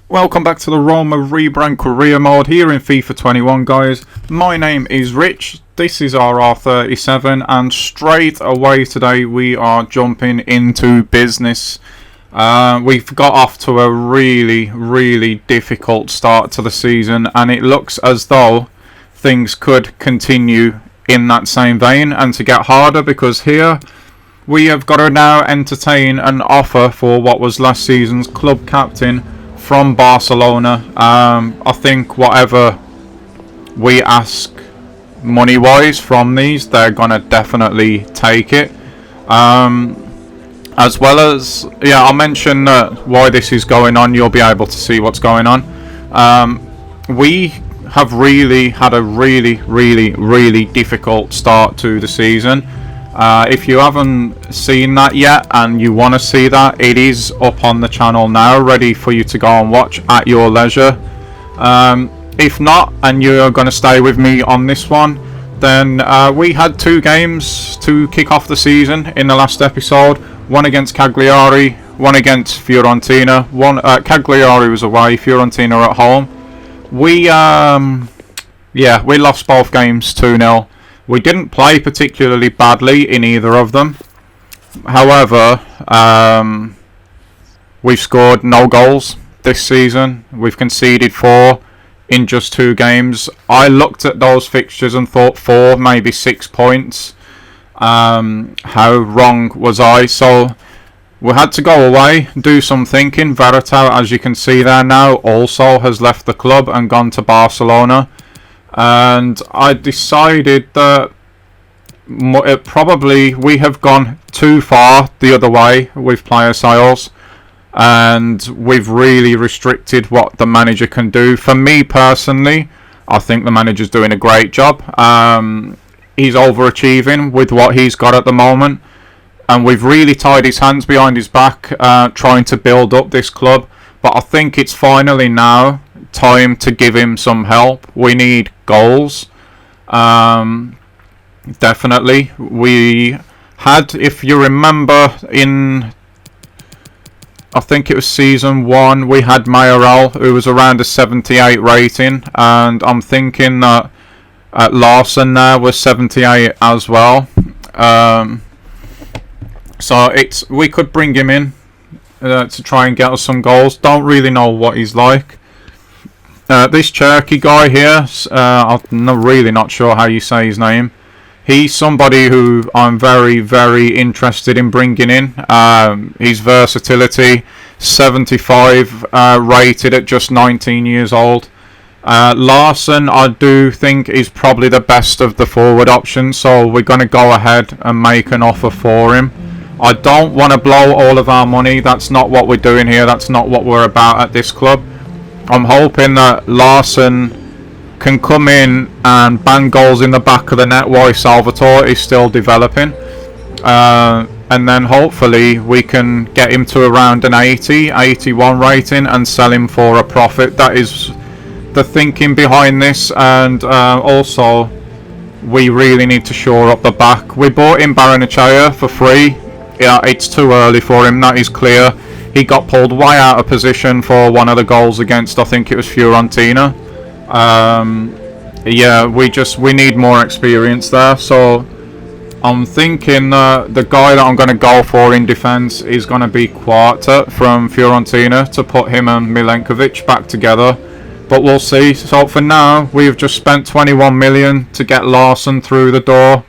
Welcome back to the Roma Rebrand career mode here in FIFA 21, guys. My name is Rich, this is our R37, and straight away today we are jumping into business. We've got off to a really difficult start to the season, and it looks as though things could continue in that same vein and to get harder, because here we have got to now entertain an offer for what was last season's club captain from Barcelona. I think whatever we ask money-wise from these, they're gonna definitely take it. As well as, I'll mention why this is going on. You'll be able to see what's going on. We have really had a really difficult start to the season. If you haven't seen that yet and you want to see that, it is up on the channel now, ready for you to go and watch at your leisure. If not, and you're going to stay with me on this one, then we had two games to kick off the season in the last episode. One against Cagliari, one against Fiorentina. Cagliari was away, Fiorentina at home. We lost both games 2-0. We didn't play particularly badly in either of them. However, we've scored no goals this season. We've conceded 4 in just 2 games. I looked at those fixtures and thought 4, maybe 6 points. How wrong was I? So we had to go away, do some thinking. Veretout, as you can see there now, also has left the club and gone to Barcelona. And I decided that probably we have gone too far the other way with player sales, and we've really restricted what the manager can do. For me personally, I think the manager's doing a great job. He's overachieving with what he's got at the moment, and we've really tied his hands behind his back, trying to build up this club. But I think it's finally now time to give him some help. We need goals. Definitely. We had, if you remember, in I think it was season 1, we had Mayoral, who was around a 78 rating, and I'm thinking that Larson there was 78 as well. So we could bring him in to try and get us some goals. Don't really know what he's like. This Cherky guy here, I'm really not sure how you say his name. He's somebody who I'm very interested in bringing in. His versatility, 75 rated at just 19 years old. Larson, I do think, is probably the best of the forward options, so we're going to go ahead and make an offer for him. I don't want to blow all of our money. That's not what we're doing here. That's not what we're about at this club. I'm hoping that Larson can come in and bang goals in the back of the net while Salvatore is still developing. And then hopefully we can get him to around an 80, 81 rating and sell him for a profit. That is the thinking behind this. And also, we really need to shore up the back. We bought in Baranachaya for free. Yeah, it's too early for him, that is clear. He got pulled way out of position for one of the goals against, I think it was Fiorentina. We need more experience there. So I'm thinking the guy that I'm going to go for in defence is going to be Quarta from Fiorentina, to put him and Milenkovic back together. But we'll see. So for now, we've just spent 21 million to get Larson through the door.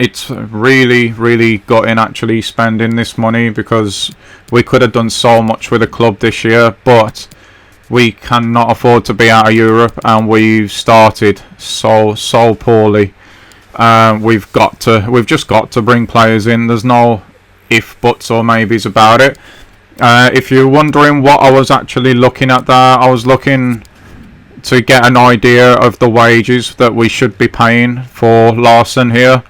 It's really gutting actually spending this money, because we could have done so much with the club this year, but we cannot afford to be out of Europe, and we've started so poorly. We've just got to bring players in. There's no if, buts or maybes about it. If you're wondering what I was actually looking at there, I was looking to get an idea of the wages that we should be paying for Larson here.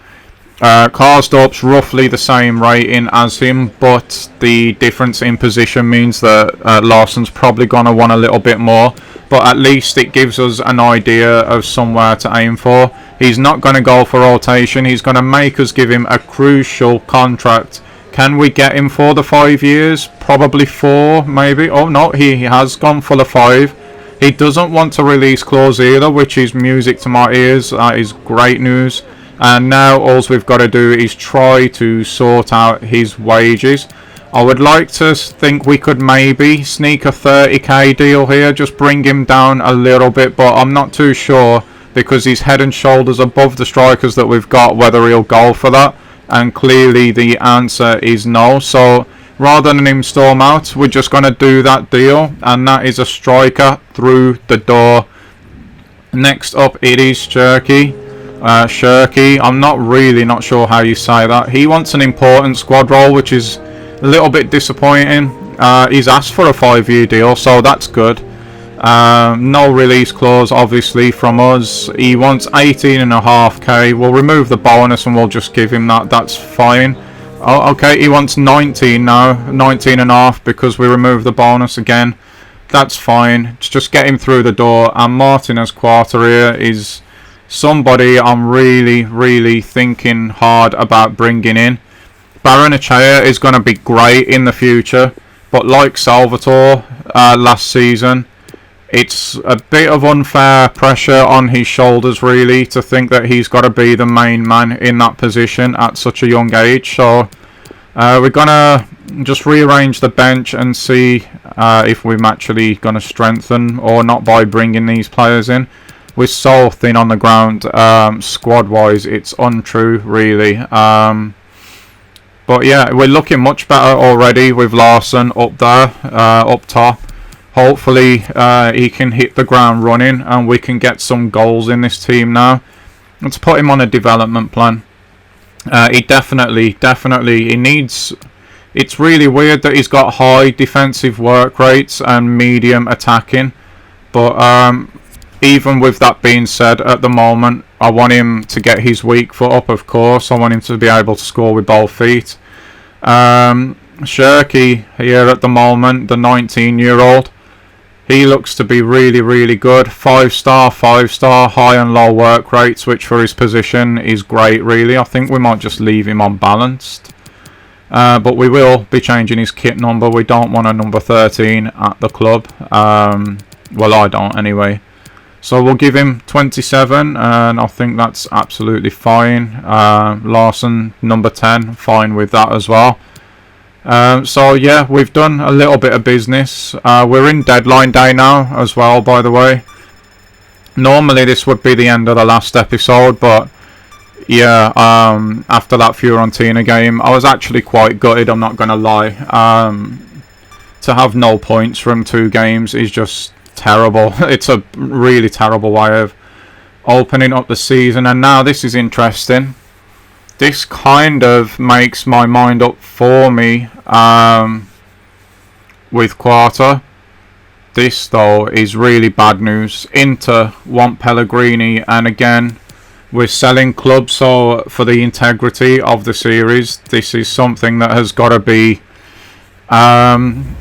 Karsdorp's roughly the same rating as him, but the difference in position means that Larson's probably going to want a little bit more, but at least it gives us an idea of somewhere to aim for. He's not going to go for rotation. He's going to make us give him a crucial contract Can we get him for the 5 years? Probably 4, maybe. Oh no, he has gone for the 5. He doesn't want to release clause either, which is music to my ears. That is great news. And now all we've got to do is try to sort out his wages. I would like to think we could maybe sneak a 30k deal here, just bring him down a little bit, but I'm not too sure because he's head and shoulders above the strikers that we've got, whether he'll go for that. And clearly the answer is no. So rather than him storm out, we're just going to do that deal, and that is a striker through the door. Next up it is Shirky. I'm not sure how you say that. He wants an important squad role, which is a little bit disappointing. He's asked for a 5-year deal, so that's good. No release clause obviously from us. He wants 18.5k. We'll remove the bonus and we'll just give him that. That's fine. Oh, okay, he wants 19 now, 19.5 because we removed the bonus again. That's fine. Just get him through the door. And Martinez Quarter here is somebody I'm really thinking hard about bringing in. Baranachea is going to be great in the future, but like Salvatore last season, it's a bit of unfair pressure on his shoulders really to think that he's got to be the main man in that position at such a young age. So we're going to just rearrange the bench and see if we're actually going to strengthen or not by bringing these players in. We're so thin on the ground, squad-wise, it's untrue, really. But yeah, we're looking much better already with Larson up there, up top. Hopefully, he can hit the ground running and we can get some goals in this team now. Let's put him on a development plan. He definitely, he needs... It's really weird that he's got high defensive work rates and medium attacking. But even with that being said, at the moment, I want him to get his weak foot up, of course. I want him to be able to score with both feet. Shirky here at the moment, the 19-year-old. He looks to be really good. 5-star, high and low work rates, which for his position is great, really. I think we might just leave him unbalanced. But we will be changing his kit number. We don't want a number 13 at the club. Well, I don't anyway. So we'll give him 27, and I think that's absolutely fine. Larson, number 10, fine with that as well. So yeah, we've done a little bit of business. We're in deadline day now as well, by the way. Normally this would be the end of the last episode, but yeah, after that Fiorentina game, I was actually quite gutted, I'm not going to lie. To have no points from 2 games is just terrible. It's a really terrible way of opening up the season. And now this is interesting. This kind of makes my mind up for me with Quarter. This though is really bad news. Inter want Pellegrini, and again we're selling clubs, so for the integrity of the series, this is something that has got to be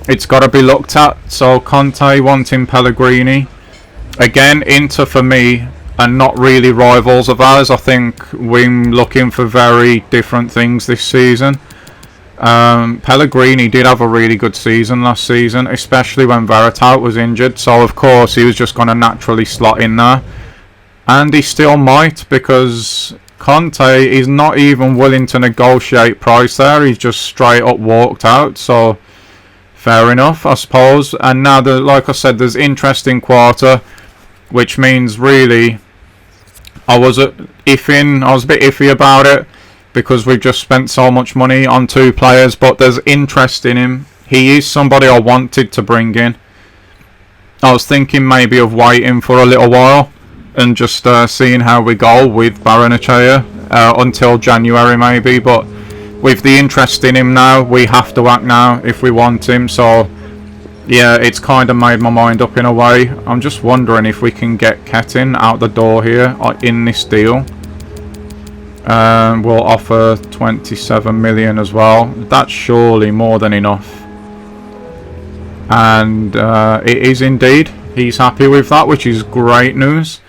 it's got to be looked at. So Conte wanting Pellegrini. Again, Inter for me are not really rivals of ours. I think we're looking for very different things this season. Pellegrini did have a really good season last season, especially when Veritat was injured. So of course he was just going to naturally slot in there. And he still might, because Conte is not even willing to negotiate price there. He's just straight up walked out. So fair enough, I suppose. And now, like I said, there's interest in Quarter, which means really I was a bit iffy about it because we've just spent so much money on 2 players. But there's interest in him. He is somebody I wanted to bring in. I was thinking maybe of waiting for a little while and just seeing how we go with Baranachea until January maybe, but with the interest in him now, we have to act now if we want him. So yeah, it's kind of made my mind up in a way. I'm just wondering if we can get Ketin out the door here in this deal. We'll offer 27 million as well. That's surely more than enough. And it is indeed. He's happy with that, which is great news.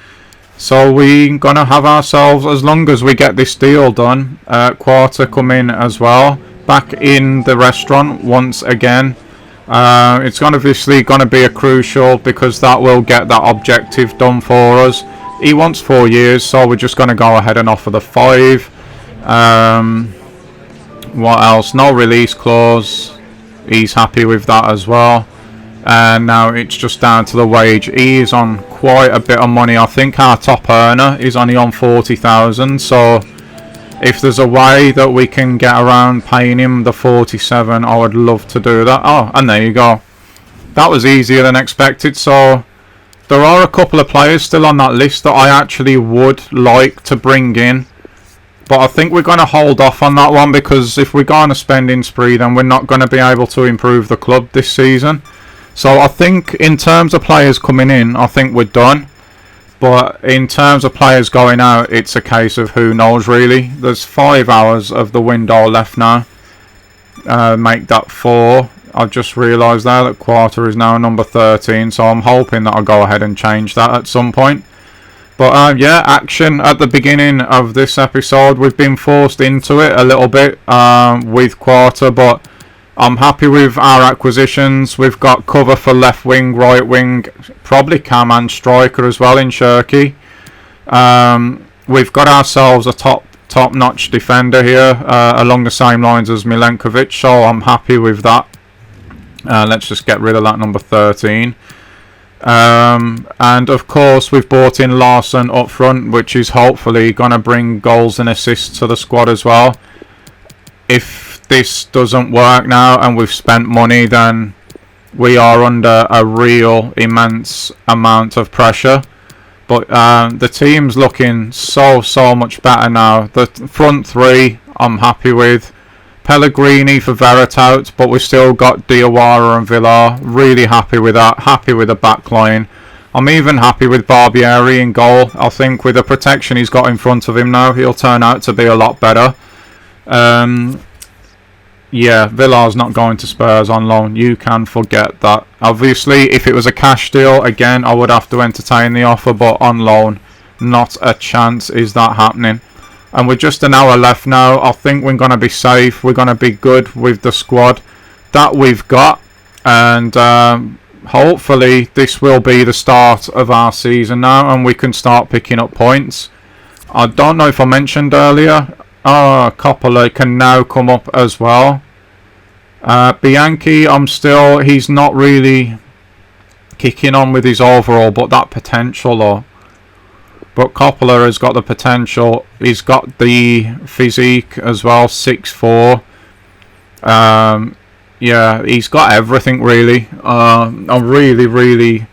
So we're going to have ourselves, as long as we get this deal done, Quarter come in as well. back in the restaurant once again. It's obviously going to be a crucial, because that will get that objective done for us. He wants 4 years, so we're just going to go ahead and offer the 5. What else? No release clause. He's happy with that as well. And now it's just down to the wage. He is on quite a bit of money. I think our top earner is only on 40,000. So if there's a way that we can get around paying him the 47, I would love to do that. Oh, and there you go. That was easier than expected. So there are a couple of players still on that list that I actually would like to bring in. But I think we're going to hold off on that one, because if we go on a spending spree, then we're not going to be able to improve the club this season. So I think in terms of players coming in, I think we're done. But in terms of players going out, it's a case of who knows really. There's 5 hours of the window left now. Make that 4. I've just realised there that Quarter is now number 13. So I'm hoping that I'll go ahead and change that at some point. But yeah, action at the beginning of this episode. We've been forced into it a little bit with Quarter, but I'm happy with our acquisitions. We've got cover for left wing, right wing, probably cam and striker as well in Shirky. We've got ourselves a top-notch defender here along the same lines as Milenkovic, so I'm happy with that. Let's just get rid of that number 13. And of course we've brought in Larson up front, which is hopefully going to bring goals and assists to the squad as well. If this doesn't work now and we've spent money, then we are under a real immense amount of pressure. But the team's looking so much better now. The front 3 I'm happy with. Pellegrini for Veritout, but we've still got Diawara and Villar. Really happy with that. Happy with the back line. I'm even happy with Barbieri in goal. I think with the protection he's got in front of him now, he'll turn out to be a lot better. Yeah, Villar's not going to Spurs on loan. You can forget that. Obviously, if it was a cash deal, again, I would have to entertain the offer, but on loan, not a chance is that happening. And we're just an hour left now. I think we're going to be safe. We're going to be good with the squad that we've got. And hopefully this will be the start of our season now, and we can start picking up points. I don't know if I mentioned earlier, Coppola can now come up as well. Bianchi, he's not really kicking on with his overall, but that potential though. But Coppola has got the potential. He's got the physique as well, 6'4". Yeah, he's got everything really. I really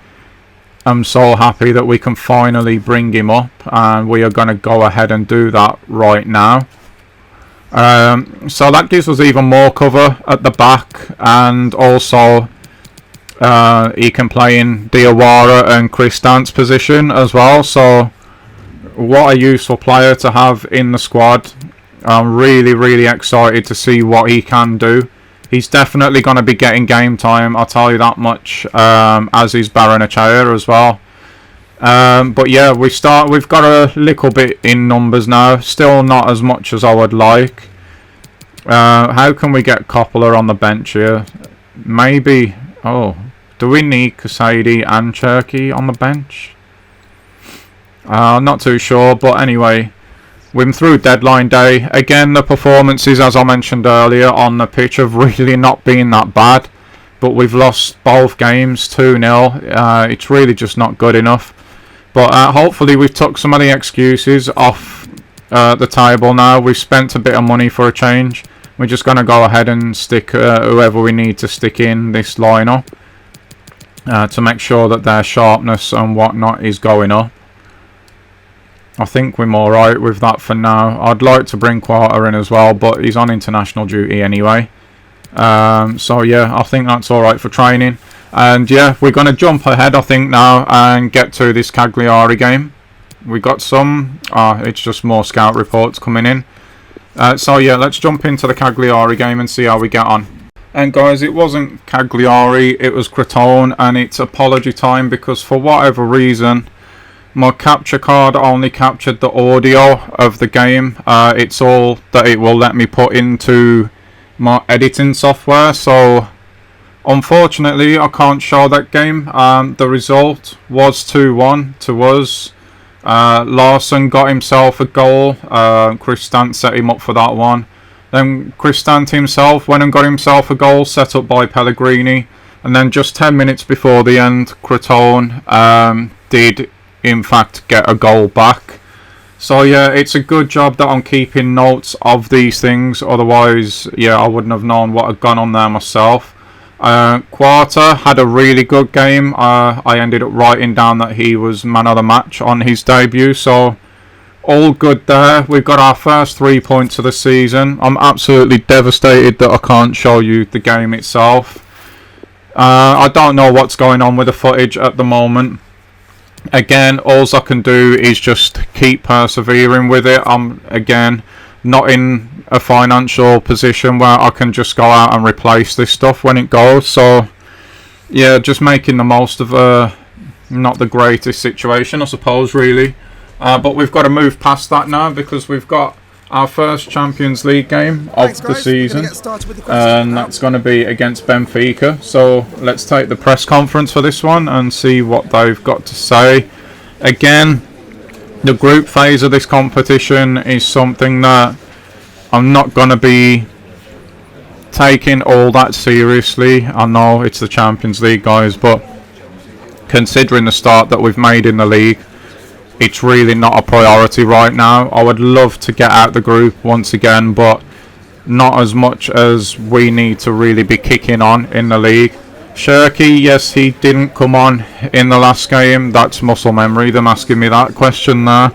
am so happy that we can finally bring him up, and we are going to go ahead and do that right now. So that gives us even more cover at the back, and also he can play in Diawara and Kristan's position as well. So what a useful player to have in the squad. I'm really excited to see what he can do. He's definitely going to be getting game time, I'll tell you that much, as is Baranachaya as well. But yeah, we've got a little bit in numbers now. Still not as much as I would like. How can we get Coppola on the bench here? Maybe... Oh, do we need Kasady and Cherky on the bench? Not too sure, but anyway, we're through deadline day. Again, the performances, as I mentioned earlier, on the pitch have really not been that bad, but we've lost both games 2-0. It's really just not good enough. But hopefully we've took some of the excuses off the table now. We've spent a bit of money for a change. We're just going to go ahead and stick whoever we need to stick in this lineup to make sure that their sharpness and whatnot is going up. I think we're alright with that for now. I'd like to bring Quarter in as well, but he's on international duty anyway. So yeah, I think that's alright for training. And yeah, we're going to jump ahead, I think, now and get to this Cagliari game. We got some... it's just more scout reports coming in. So yeah, let's jump into the Cagliari game and see how we get on. And guys, it wasn't Cagliari, it was Crotone, and it's apology time because for whatever reason... My capture card only captured the audio of the game. It's all that it will let me put into my editing software, so unfortunately I can't show that game. The result was 2-1 to us. Larson got himself a goal. Kristant set him up for that one. Then Kristant himself went and got himself a goal set up by Pellegrini. And then just 10 minutes before the end, Crotone did in fact get a goal back. So yeah, it's a good job that I'm keeping notes of these things. Otherwise, yeah, I wouldn't have known what had gone on there myself. Quarter had a really good game. I ended up writing down that he was man of the match on his debut. So all good there. We've got our first 3 points of the season. I'm absolutely devastated that I can't show you the game itself. I don't know what's going on with the footage at the moment. Again, all I can do is just keep persevering with it. I'm, again, not in a financial position where I can just go out and replace this stuff when it goes. So, yeah, just making the most of not the greatest situation, I suppose, really. But we've got to move past that now because we've got our first Champions League game of the season, and that's going to be against Benfica. So let's take the press conference for this one and see what they've got to say. Again, the group phase of this competition is something that I'm not going to be taking all that seriously. I know it's the Champions League, guys, but considering the start that we've made in the league, it's really not a priority right now. I would love to get out the group once again, but not as much as we need to really be kicking on in the league. Shirky, yes, he didn't come on in the last game. That's muscle memory, them asking me that question there.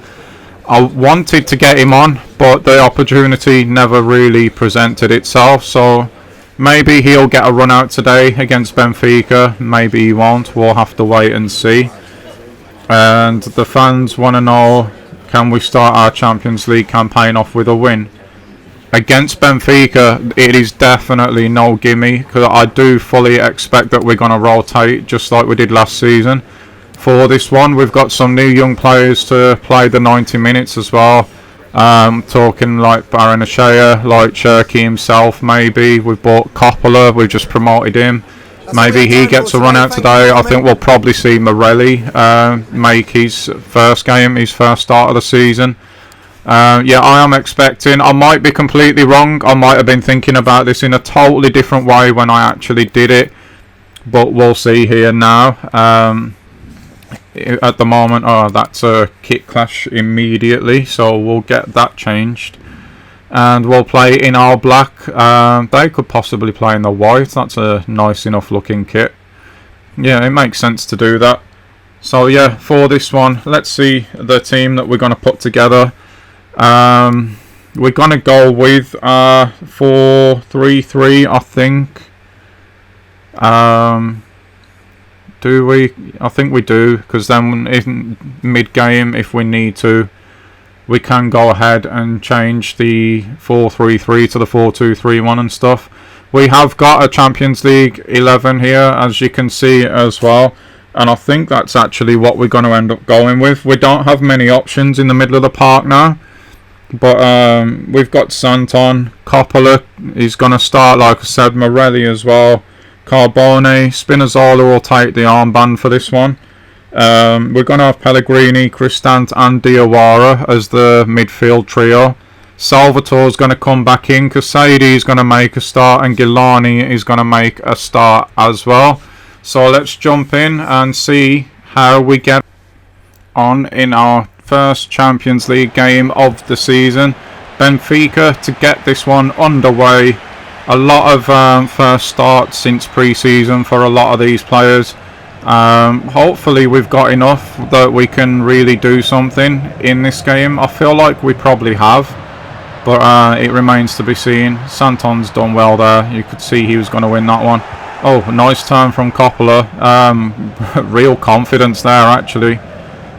I wanted to get him on, but the opportunity never really presented itself. So maybe he'll get a run out today against Benfica. Maybe he won't. We'll have to wait and see. And the fans want to know, can we start our Champions League campaign off with a win? Against Benfica, it is definitely no gimme, because I do fully expect that we're going to rotate, just like we did last season. For this one, we've got some new young players to play the 90 minutes as well. Talking like Baranachea, like Cherky himself maybe. We've bought Coppola, we've just promoted him. Maybe he gets a run out today. I think we'll probably see Morelli make his first game, his first start of the season. Yeah, I am expecting. I might be completely wrong. I might have been thinking about this in a totally different way when I actually did it. But we'll see here now. At the moment, that's a kit clash immediately. So we'll get that changed. And we'll play in our black. They could possibly play in the white. That's a nice enough looking kit. Yeah, it makes sense to do that. So yeah, for this one, let's see the team that we're going to put together. We're going to go with 4-3-3, I think. Do we? I think we do, because then in mid-game, if we need to, we can go ahead and change the 4-3-3 to the 4-2-3-1 and stuff. We have got a Champions League 11 here, as you can see as well. And I think that's actually what we're going to end up going with. We don't have many options in the middle of the park now. But we've got Santon. Coppola is going to start, like I said, Morelli as well. Carbone. Spinazzola will take the armband for this one. We're going to have Pellegrini, Kristant and Diawara as the midfield trio. Salvatore's going to come back in. Cassady is going to make a start, and Gilani is going to make a start as well. So let's jump in and see how we get on in our first Champions League game of the season. Benfica to get this one underway. A lot of first starts since pre-season for a lot of these players. Hopefully we've got enough that we can really do something in this game. I feel like we probably have, but it remains to be seen. Santon's done well there. You could see he was going to win that one. Oh, nice turn from Coppola. Real confidence there, actually.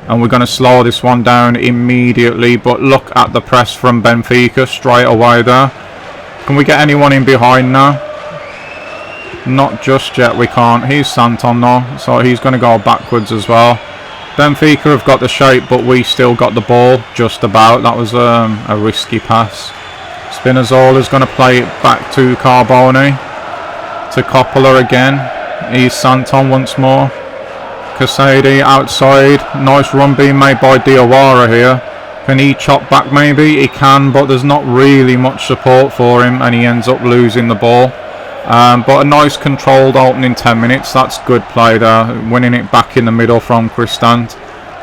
And we're going to slow this one down immediately. But look at the press from Benfica straight away there. Can we get anyone in behind now? Not just yet, we can't. He's Santon though, so he's going to go backwards as well. Benfica have got the shape, but we still got the ball just about. That was a risky pass. Spinazzola's going to play it back to Carbone. To Coppola again. He's Santon once more. Casady outside. Nice run being made by Diawara here. Can he chop back maybe? He can, but there's not really much support for him, and he ends up losing the ball. But a nice controlled opening 10 minutes. That's good play there. Winning it back in the middle from Cristante.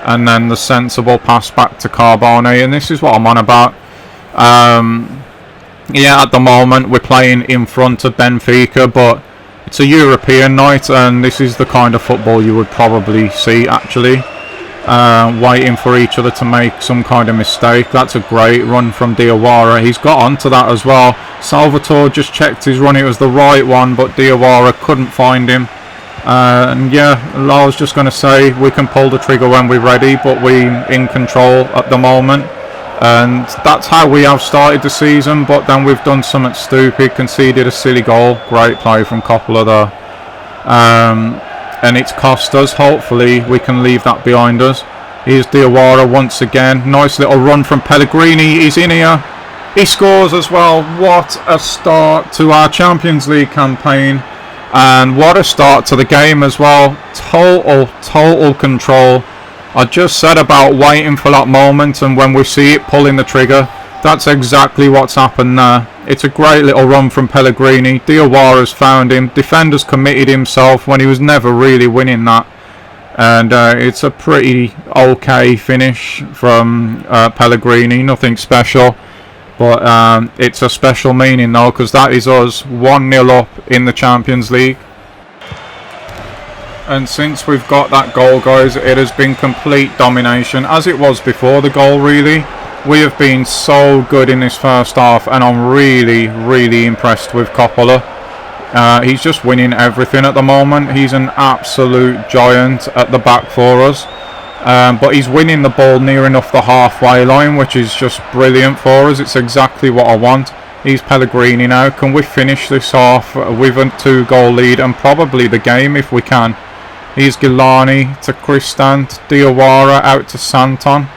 And then the sensible pass back to Carbone. And this is what I'm on about. Yeah, at the moment we're playing in front of Benfica, but it's a European night, and this is the kind of football you would probably see actually. Waiting for each other to make some kind of mistake. That's a great run from Diawara. He's got onto that as well. Salvatore just checked his run. It was the right one, but Diawara couldn't find him. And yeah, I was just going to say we can pull the trigger when we're ready, but we're in control at the moment. And that's how we have started the season, but then we've done something stupid, conceded a silly goal. Great play from Coppola there. And it's cost us. Hopefully we can leave that behind us. Here's Diawara once again. Nice little run from Pellegrini. He's in here. He scores as well. What a start to our Champions League campaign. And what a start to the game as well. Total control. I just said about waiting for that moment, and when we see it pulling the trigger, that's exactly what's happened there. It's a great little run from Pellegrini. Diawara's found him. Defender's committed himself when he was never really winning that. And it's a pretty okay finish from Pellegrini. Nothing special. But it's a special meaning though, because that is us 1-0 up in the Champions League. And since we've got that goal, guys, it has been complete domination, as it was before the goal, really. We have been so good in this first half, and I'm really impressed with Coppola. He's just winning everything at the moment. He's an absolute giant at the back for us. But he's winning the ball near enough the halfway line, which is just brilliant for us. It's exactly what I want. He's Pellegrini now. Can we finish this off with a 2-goal lead, and probably the game if we can? Here's Gilani to Cristante, Diawara out to Santon.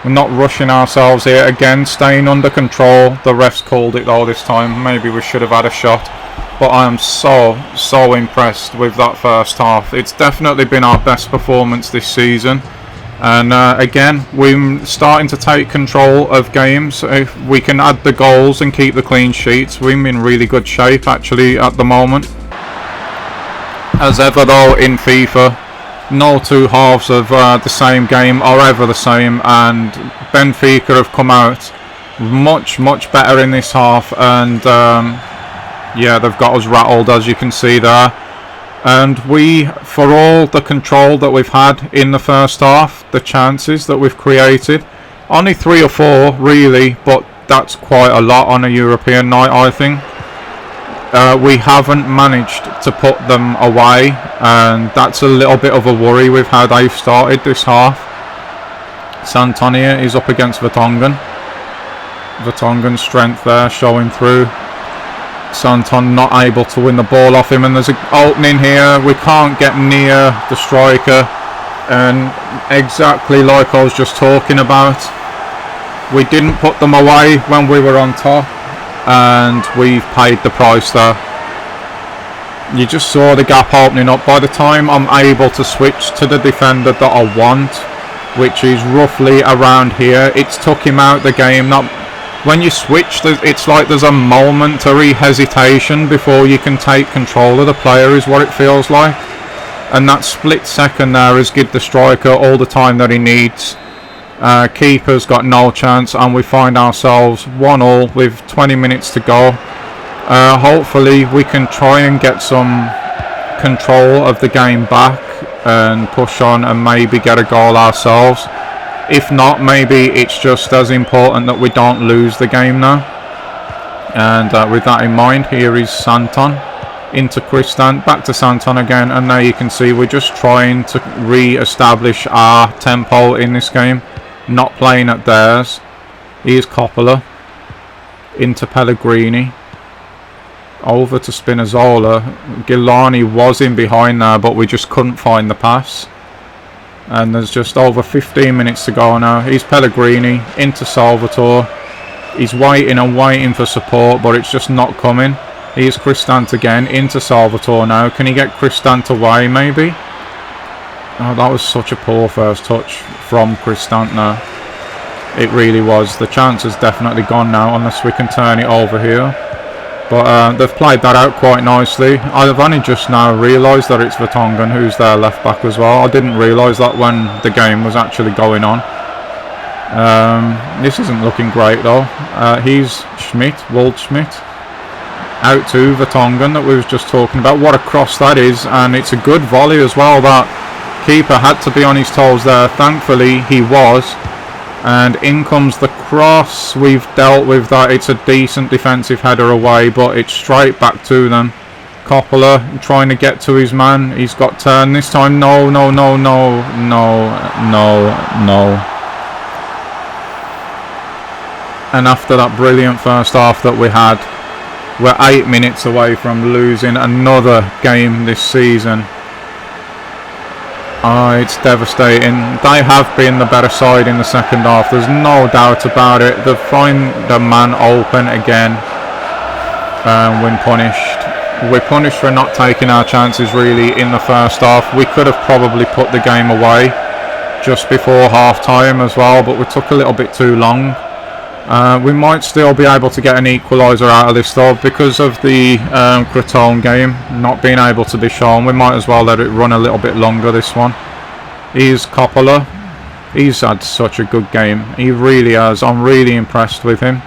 We're not rushing ourselves here again, staying under control. The refs called it though this time. Maybe we should have had a shot. But I am so impressed with that first half. It's definitely been our best performance this season. And again, we're starting to take control of games. If we can add the goals and keep the clean sheets, we're in really good shape actually at the moment. As ever though in FIFA, no two halves of the same game are ever the same, and Benfica have come out much better in this half, and yeah, they've got us rattled as you can see there. And we, for all the control that we've had in the first half, the chances that we've created, only 3 or 4 really, but that's quite a lot on a European night I think. We haven't managed to put them away, and that's a little bit of a worry with how they've started this half. Santonia is up against Vertonghen. Vertonghen's strength there showing through. Santon not able to win the ball off him, and there's an opening here. We can't get near the striker, and exactly like I was just talking about, we didn't put them away when we were on top, and we've paid the price there. You just saw the gap opening up. By the time I'm able to switch to the defender that I want, which is roughly around here, it's took him out the game. When you switch, it's like there's a momentary hesitation before you can take control of the player, is what it feels like. And that split second there has given the striker all the time that he needs. Keeper's got no chance, and we find ourselves 1-1 with 20 minutes to go. Hopefully we can try and get some control of the game back and push on and maybe get a goal ourselves. If not, maybe it's just as important that we don't lose the game now. And with that in mind, here is Santon into Cristante, back to Santon again, and there you can see we're just trying to re-establish our tempo in this game, not playing at theirs. Here's Coppola into Pellegrini, over to Spinazzola. Gilani was in behind there, but we just couldn't find the pass. And there's just over 15 minutes to go now. Here's Pellegrini into Salvatore. He's waiting and waiting for support, but it's just not coming. Here's Cristante again, into Salvatore now. Can he get Cristante away, maybe? Oh, that was such a poor first touch from Cristante now. It really was. The chance has definitely gone now, unless we can turn it over here. But they've played that out quite nicely. I've only just now realised that it's Vertonghen who's their left back as well. I didn't realise that when the game was actually going on. This isn't looking great though. He's Waldschmidt. Out to Vertonghen that we was just talking about. What a cross that is, and it's a good volley as well. That keeper had to be on his toes there. Thankfully he was. And in comes the cross. We've dealt with that. It's a decent defensive header away, but it's straight back to them. Coppola trying to get to his man. He's got turn this time. No, no, no, no, no, no, no. And after that brilliant first half that we had, we're 8 minutes away from losing another game this season. Oh, it's devastating. They have been the better side in the second half. There's no doubt about it. They find the man open again. When punished. We're punished for not taking our chances really in the first half. We could have probably put the game away just before half time as well, but we took a little bit too long. We might still be able to get an equaliser out of this though, because of the Crotone game not being able to be shown. We might as well let it run a little bit longer, this one. Here's Coppola. He's had such a good game. He really has. I'm really impressed with him.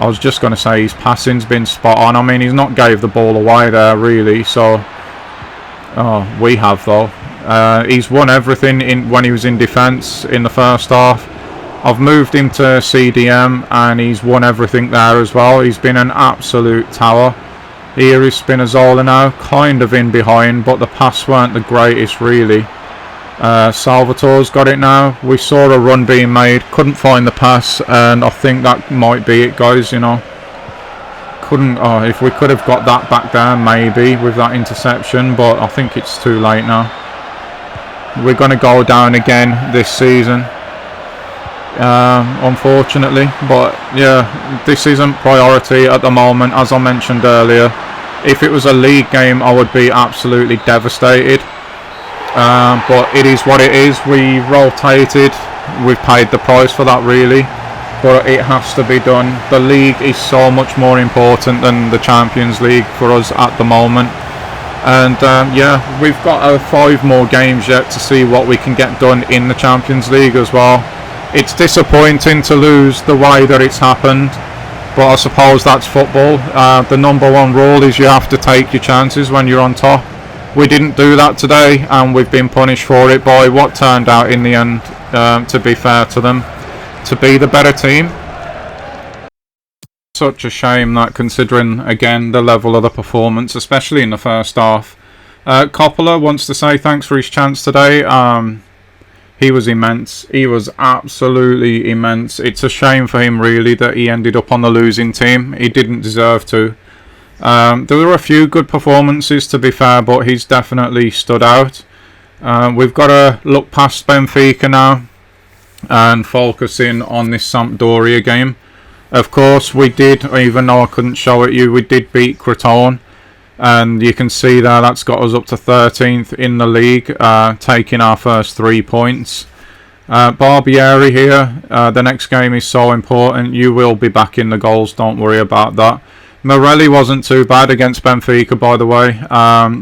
I was just going to say his passing's been spot on. I mean, he's not gave the ball away there really, so... Oh, we have though. He's won everything when he was in defence in the first half. I've moved him to CDM and he's won everything there as well. He's been an absolute tower. Here is Spinazzola now, kind of in behind, but the pass weren't the greatest really. Salvatore's got it now. We saw a run being made, couldn't find the pass, and I think that might be it, guys, you know. If we could have got that back there maybe with that interception, but I think it's too late now. We're going to go down again this season. Unfortunately, but yeah, this isn't priority at the moment. As I mentioned earlier, if it was a league game I would be absolutely devastated, but it is what it is. We rotated, we've paid the price for that really, but it has to be done. The league is so much more important than the Champions League for us at the moment, and yeah, we've got 5 more games yet to see what we can get done in the Champions League as well. It's disappointing to lose the way that it's happened, but I suppose that's football. The number one rule is you have to take your chances when you're on top. We didn't do that today, and we've been punished for it by what turned out in the end, to be fair to them, to be the better team. Such a shame that, considering again the level of the performance, especially in the first half. Coppola wants to say thanks for his chance today. He was immense. He was absolutely immense. It's a shame for him really that he ended up on the losing team. He didn't deserve to. There were a few good performances to be fair, but he's definitely stood out. We've got to look past Benfica now and focus in on this Sampdoria game. Of course we did, even though I couldn't show it you, we did beat Crotone. And you can see there that's got us up to 13th in the league, taking our first 3 points. Barbieri here, the next game is so important. You will be back in the goals, don't worry about that. Morelli wasn't too bad against Benfica, by the way.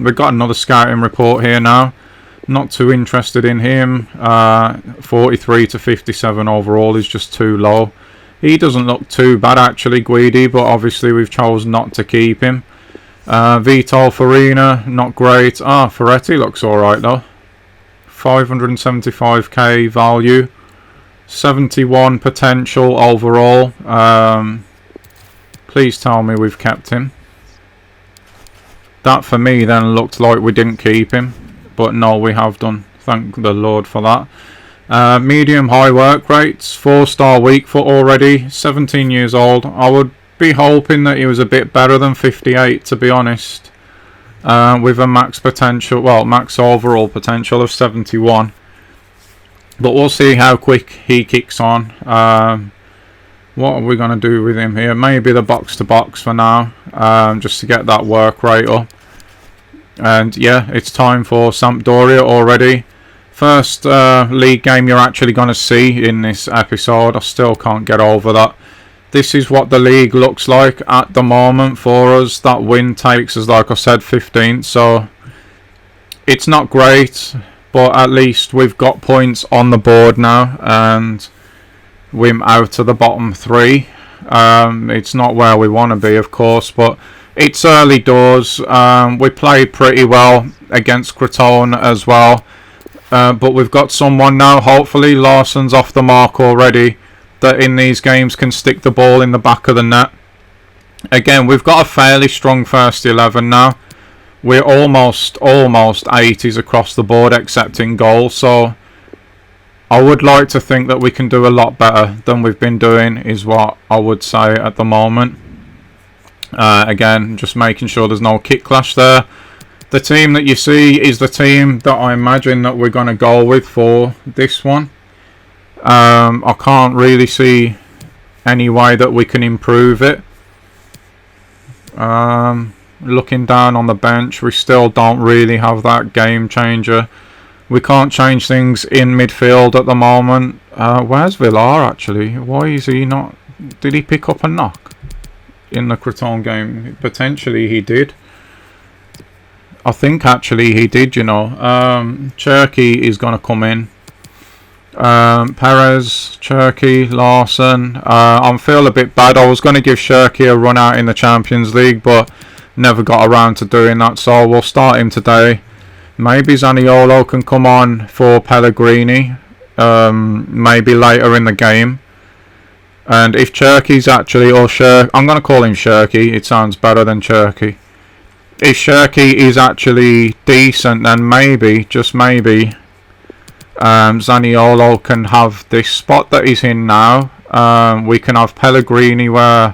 We've got another scouting report here now. Not too interested in him. 43 to 57 overall is just too low. He doesn't look too bad actually, Guidi, but obviously we've chosen not to keep him. Vitor Farina, not great. Ferretti looks alright though. 575k value. 71 potential overall. Please tell me we've kept him. That for me then looked like we didn't keep him. But no, we have done. Thank the Lord for that. Medium high work rates. 4-star weak foot already. 17 years old. I would be hoping that he was a bit better than 58 to be honest, with a max potential, well, max overall potential of 71, but we'll see how quick he kicks on. What are we going to do with him here? Maybe the box-to-box for now, just to get that work rate up. And yeah, it's time for Sampdoria already. First league game you're actually going to see in this episode. I still can't get over that. This is what the league looks like at the moment for us. That win takes us, like I said, 15th. So it's not great, but at least we've got points on the board now. And we're out of the bottom 3. It's not where we want to be, of course, but it's early doors. We played pretty well against Crotone as well, but we've got someone now, hopefully Larsson's off the mark already, that in these games can stick the ball in the back of the net. Again, we've got a fairly strong first 11 now. We're almost 80s across the board except in goal, so I would like to think that we can do a lot better than we've been doing, is what I would say at the moment. Again, just making sure there's no kick clash there. The team that you see is the team that I imagine that we're going to go with for this one. I can't really see any way that we can improve it. Looking down on the bench, we still don't really have that game changer. We can't change things in midfield at the moment. Where's Villar actually? Why is he not? Did he pick up a knock in the Crotone game? Potentially he did. I think actually he did, you know. Cherky is going to come in. Perez, Cherky, Larsson. I feel a bit bad. I was going to give Cherky a run out in the Champions League, but never got around to doing that. So we'll start him today. Maybe Zaniolo can come on for Pellegrini, maybe later in the game. And if Cherky's actually, I'm going to call him Cherky, it sounds better than Cherky. If Cherky is actually decent, then maybe, just maybe, Zaniolo can have this spot that he's in now. We can have Pellegrini where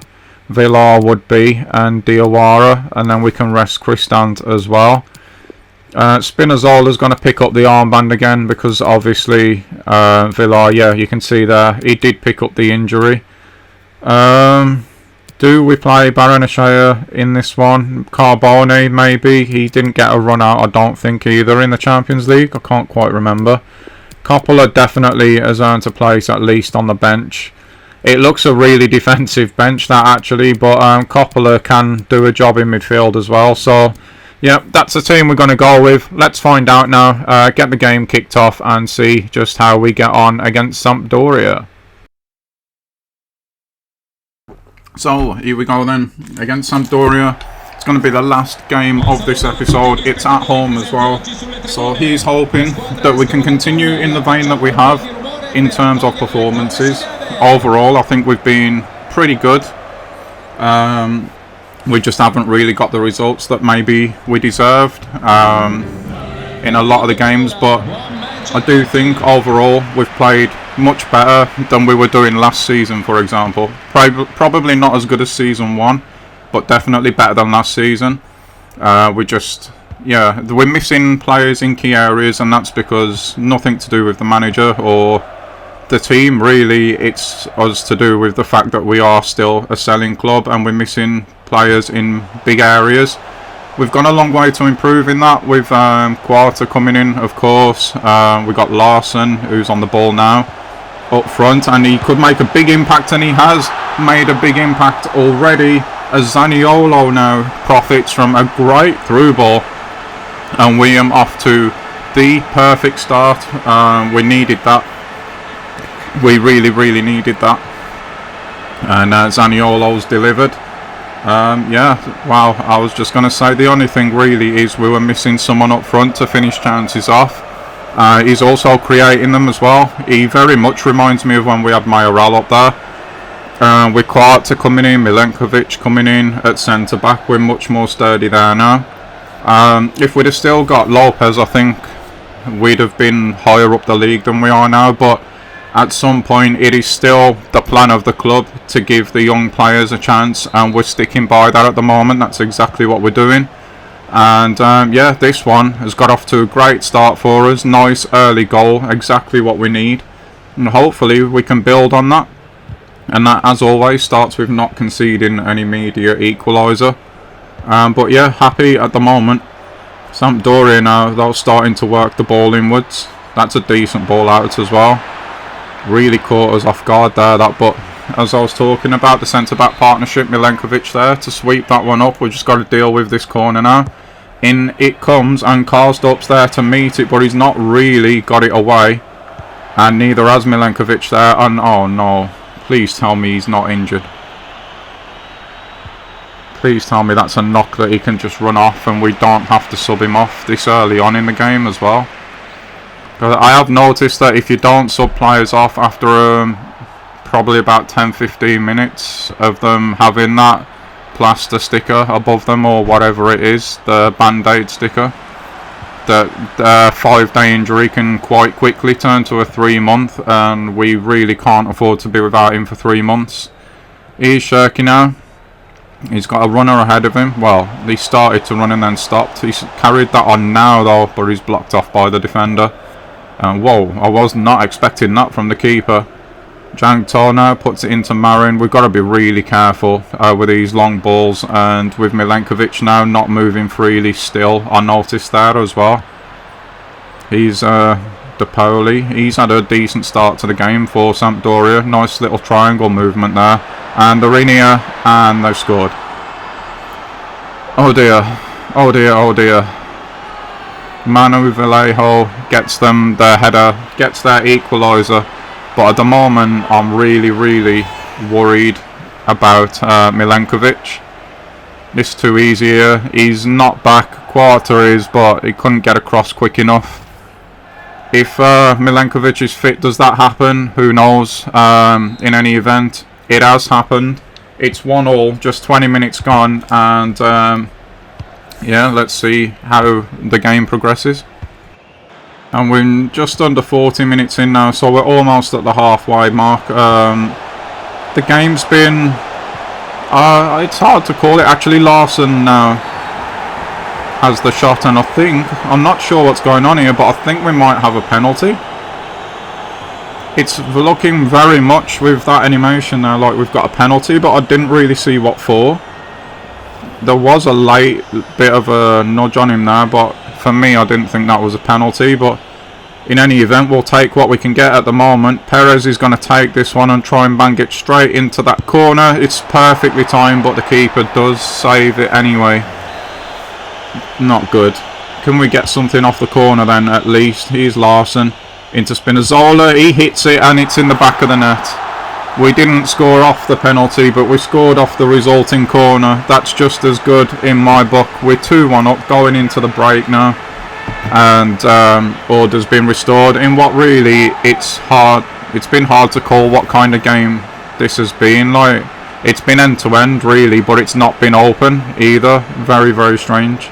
Villar would be, and Diawara, and then we can rest Cristante as well. Spinazzola's going to pick up the armband again because obviously Villar, yeah, you can see there, he did pick up the injury. Do we play Baranachea in this one? Carbone maybe, he didn't get a run out I don't think either in the Champions League, I can't quite remember. Coppola definitely has earned a place at least on the bench. It looks a really defensive bench that actually, but Coppola can do a job in midfield as well, so yeah, that's the team we're going to go with. Let's find out now, get the game kicked off and see just how we get on against Sampdoria. So, here we go then, against Sampdoria. It's going to be the last game of this episode. It's at home as well. So he's hoping that we can continue in the vein that we have in terms of performances. Overall, I think we've been pretty good. We just haven't really got the results that maybe we deserved in a lot of the games, but I do think overall we've played much better than we were doing last season, for example. Probably not as good as season 1, but definitely better than last season. We're missing players in key areas, and that's because nothing to do with the manager or the team really. It's us to do with the fact that we are still a selling club and we're missing players in big areas. We've gone a long way to improving that with Quarta coming in, of course. We've got Larsson, who's on the ball now, up front, and he could make a big impact, and he has made a big impact already, as Zaniolo now profits from a great through ball, and we are off to the perfect start. We needed that. We really needed that, and Zaniolo's delivered. Wow, I was just going to say the only thing really is we were missing someone up front to finish chances off. He's also creating them as well. He very much reminds me of when we had Mayoral up there. With Quarta coming in, Milenkovic coming in at centre back, we're much more sturdy there now. If we'd have still got Lopez, I think we'd have been higher up the league than we are now, but at some point it is still the plan of the club to give the young players a chance, and we're sticking by that at the moment. That's exactly what we're doing. And this one has got off to a great start for us. Nice early goal, exactly what we need, and hopefully we can build on that. and that, as always, starts with not conceding an immediate equaliser. But yeah, happy at the moment. Sampdoria now, they're starting to work the ball inwards. That's a decent ball out as well. Really caught us off guard there, that. But as I was talking about, the centre-back partnership, Milenkovic there to sweep that one up. We've just got to deal with this corner now. In it comes, and Karsdorp's there to meet it, but he's not really got it away. And neither has Milenkovic there. And oh no, please tell me he's not injured. Please tell me that's a knock that he can just run off and we don't have to sub him off this early on in the game as well. But I have noticed that if you don't sub players off after probably about 10-15 minutes of them having that plaster sticker above them or whatever it is, the band-aid sticker, that 5-day injury can quite quickly turn to a 3-month, and we really can't afford to be without him for 3 months. Here's Shirky now. He's got a runner ahead of him. Well, he started to run and then stopped. He's carried that on now though, but he's blocked off by the defender. Whoa, I was not expecting that from the keeper. Jang Tor now puts it into Marin. We've got to be really careful with these long balls, and with Milenkovic now not moving freely still. I noticed there as well. He's DePoli. He's had a decent start to the game for Sampdoria. Nice little triangle movement there. And they're in here, and they've scored. Oh dear. Oh dear, oh dear. Manu Vallejo gets them their header, gets their equaliser. But at the moment, I'm really, really worried about Milenkovic. It's too easy here. He's not back. Quarter is, but he couldn't get across quick enough. If Milenkovic is fit, does that happen? Who knows? In any event, it has happened. It's 1-1, just 20 minutes gone, and yeah, let's see how the game progresses. And we're just under 40 minutes in now, so we're almost at the halfway mark. The game's been... it's hard to call it. Actually, Larson now has the shot, and I'm not sure what's going on here, but I think we might have a penalty. It's looking very much with that animation now like we've got a penalty, but I didn't really see what for. There was a late bit of a nudge on him there, but for me I didn't think that was a penalty. But in any event, we'll take what we can get at the moment. Perez is going to take this one and try and bang it straight into that corner. It's perfectly timed, but the keeper does save it anyway. Not good. Can we get something off the corner then at least? Here's Larson into Spinazzola. He hits it and it's in the back of the net. We didn't score off the penalty, but we scored off the resulting corner. That's just as good in my book. We're 2-1 up going into the break now. And order's been restored in what really it's been hard to call what kind of game this has been. Like, it's been end to end really, but it's not been open either. Very, very strange.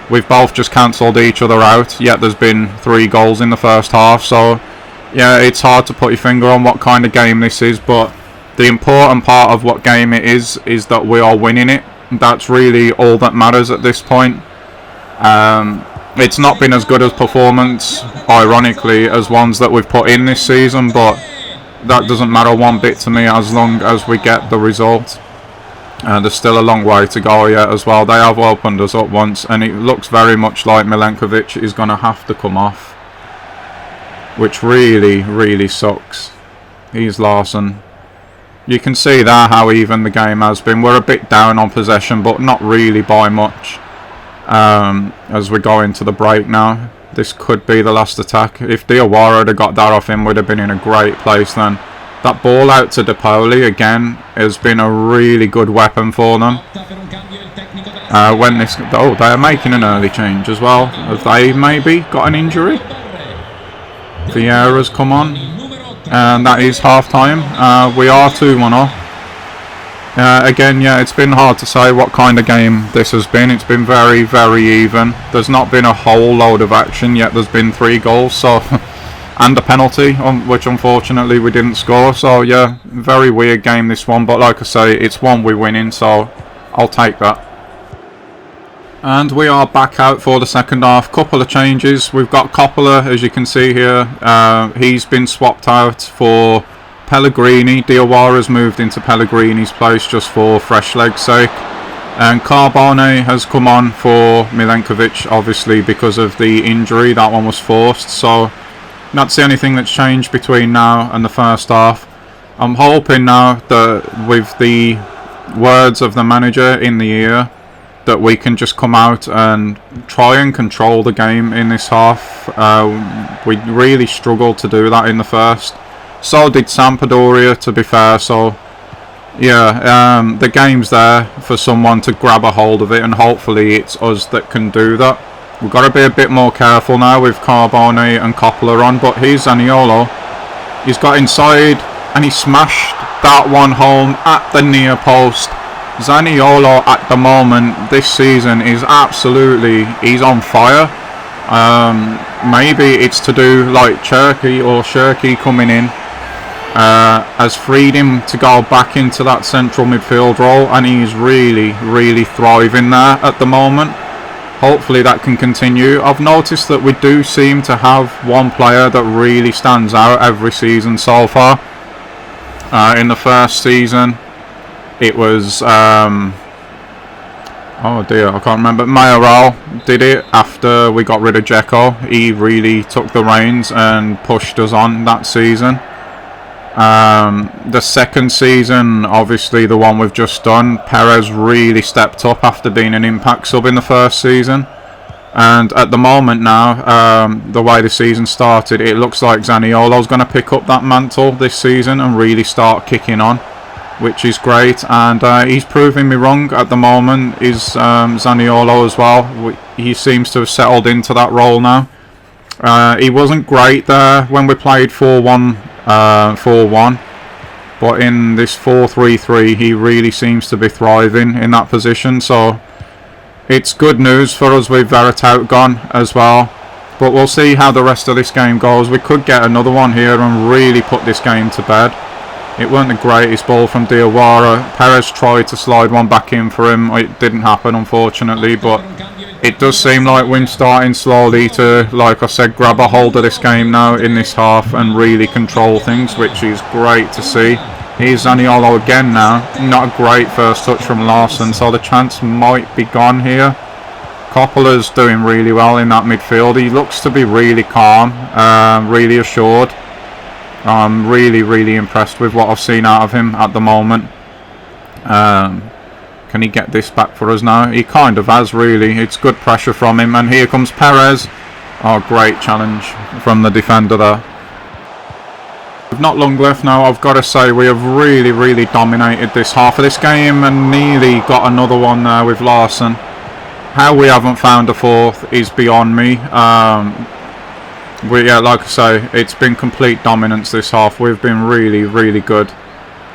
We've both just cancelled each other out, yet there's been 3 goals in the first half. So yeah, it's hard to put your finger on what kind of game this is, but the important part of what game it is that we are winning it. That's really all that matters at this point. It's not been as good a performance, ironically, as ones that we've put in this season, but that doesn't matter one bit to me as long as we get the result. There's still a long way to go yet as well. They have opened us up once, and it looks very much like Milenkovic is going to have to come off, which really, really sucks. Here's Larson. You can see there how even the game has been. We're a bit down on possession, but not really by much. As we go into the break now, this could be the last attack. If Diawara had got that off him, we'd have been in a great place then. That ball out to DePoli again has been a really good weapon for them. They are making an early change as well. Have they maybe got an injury? Vieira's come on, and that is half time. We are 2-1 off. Again, yeah, it's been hard to say what kind of game this has been. It's been very, very even. There's not been a whole load of action, yet there's been 3 goals, so and a penalty, which unfortunately we didn't score. So yeah, very weird game this one, but like I say, it's one we're winning, so I'll take that. And we are back out for the second half. Couple of changes. We've got Coppola, as you can see here. He's been swapped out for Pellegrini, Diawara's moved into Pellegrini's place just for fresh leg's sake. And Carbone has come on for Milenkovic, obviously because of the injury. That one was forced, so that's the only thing that's changed between now and the first half. I'm hoping now that with the words of the manager in the ear, that we can just come out and try and control the game in this half. We really struggled to do that in the first. So did Sampdoria, to be fair, so yeah, the game's there for someone to grab a hold of it, and hopefully it's us that can do that. We've got to be a bit more careful now with Carbone and Coppola on, but here's Zaniolo. He's got inside and he smashed that one home at the near post. Zaniolo at the moment this season is absolutely, he's on fire. Maybe it's to do like Shirky coming in. Has freed him to go back into that central midfield role, and he's really thriving there at the moment. Hopefully that can continue. I've noticed that we do seem to have one player that really stands out every season so far. In the first season it was oh dear, I can't remember. Mayoral did it after we got rid of Dzeko. He really took the reins and pushed us on that season. The second season, obviously the one we've just done, Perez really stepped up after being an impact sub in the first season. And at the moment now, the way the season started, it looks like Zaniolo's going to pick up that mantle this season and really start kicking on, which is great. And he's proving me wrong at the moment, is Zaniolo as well. He seems to have settled into that role now. He wasn't great there when we played 4-1, but in this 4-3-3 he really seems to be thriving in that position, so it's good news for us with Veretout gone as well. But we'll see how the rest of this game goes. We could get another one here and really put this game to bed. It weren't the greatest ball from Diawara. Perez tried to slide one back in for him. It didn't happen, unfortunately, but it does seem like we're starting slowly to, like I said, grab a hold of this game now in this half and really control things, which is great to see. Here's Zaniolo again now. Not a great first touch from Larson, so the chance might be gone here. Coppola's doing really well in that midfield. He looks to be really calm, really assured. I'm really impressed with what I've seen out of him at the moment. Can he get this back for us now? He kind of has, really. It's good pressure from him. And here comes Perez. Oh, great challenge from the defender there. We've not long left now. I've got to say we have really dominated this half of this game and nearly got another one there with Larson. How we haven't found a fourth is beyond me. Yeah, like I say, it's been complete dominance this half. We've been really good.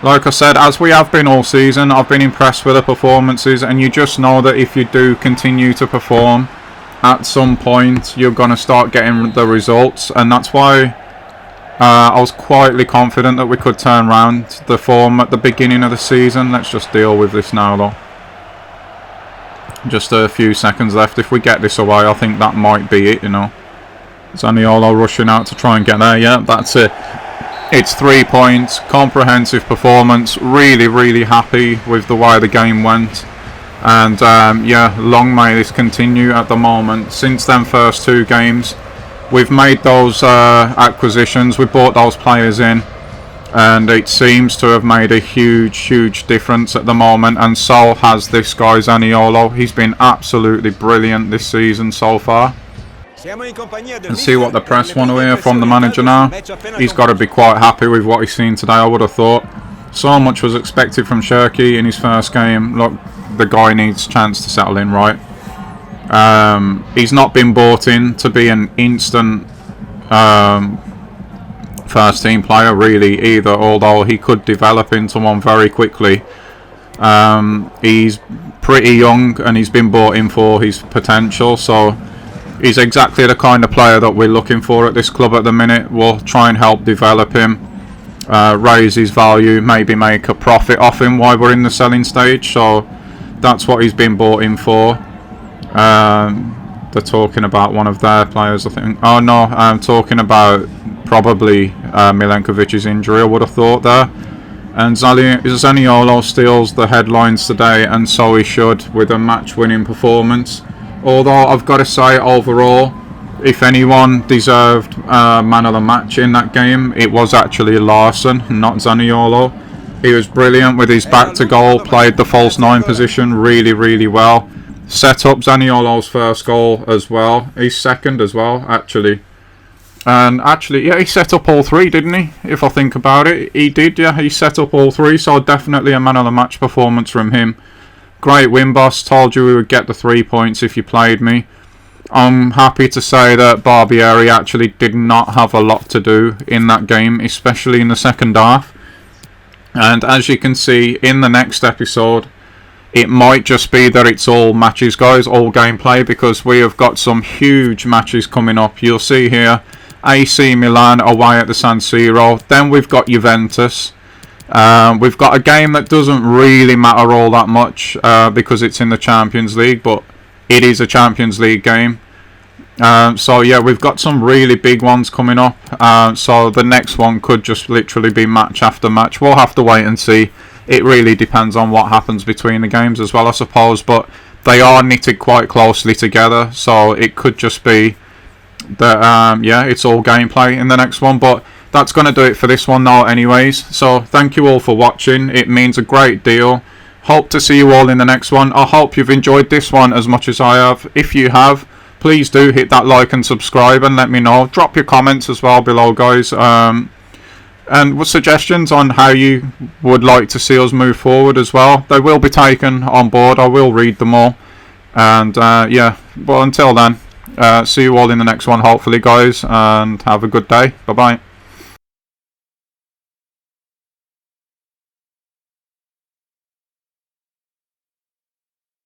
Like I said, as we have been all season, I've been impressed with the performances, and you just know that if you do continue to perform, at some point you're going to start getting the results, and that's why I was quietly confident that we could turn around the form at the beginning of the season. Let's just deal with this now though. Just a few seconds left. If we get this away, I think that might be it, you know. Zaniolo rushing out to try and get there. Yeah, that's it. It's 3 points. Comprehensive performance. Really happy with the way the game went. And yeah, long may this continue at the moment. Since them first two games, we've made those acquisitions. We bought those players in. And it seems to have made a huge difference at the moment. And so has this guy Zaniolo. He's been absolutely brilliant this season so far. And see what the press want to hear from the manager now. He's got to be quite happy with what he's seen today, I would have thought. So much was expected from Shirky in his first game. Look, the guy needs a chance to settle in right. He's not been bought in to be an instant first team player really either, although he could develop into one very quickly. He's pretty young and he's been bought in for his potential, so he's exactly the kind of player that we're looking for at this club at the minute. We'll try and help develop him, raise his value, maybe make a profit off him while we're in the selling stage. So that's what he's been bought in for. They're talking about one of their players, I think. Oh no, I'm talking about probably Milenkovic's injury, I would have thought there. And Zaniolo steals the headlines today, and so he should, with a match-winning performance. Although I've got to say, overall, if anyone deserved man of the match in that game, it was actually Larson, not Zaniolo. He was brilliant with his back to goal, played the false 9 position really, really well. Set up Zaniolo's first goal as well. His second as well, actually. And actually, yeah, he set up all 3, didn't he? If I think about it, he did, yeah. He set up all 3, so definitely a man of the match performance from him. Great win, boss. Told you we would get the 3 points if you played me. I'm happy to say that Barbieri actually did not have a lot to do in that game, especially in the second half. And as you can see in the next episode, it might just be that it's all matches, guys, all gameplay, because we have got some huge matches coming up. You'll see here, AC Milan away at the San Siro. Then we've got Juventus. We've got a game that doesn't really matter all that much because it's in the Champions League, but it is a Champions League game. So yeah, we've got some really big ones coming up. So the next one could just literally be match after match. We'll have to wait and see. It really depends on what happens between the games as well, I suppose. But they are knitted quite closely together, so it could just be that yeah, it's all gameplay in the next one. But that's going to do it for this one now anyways. So thank you all for watching. It means a great deal. Hope to see you all in the next one. I hope you've enjoyed this one as much as I have. If you have, please do hit that like and subscribe and let me know. Drop your comments as well below, guys. And with suggestions on how you would like to see us move forward as well. They will be taken on board. I will read them all. And yeah, well, until then, see you all in the next one, hopefully, guys. And have a good day. Bye-bye.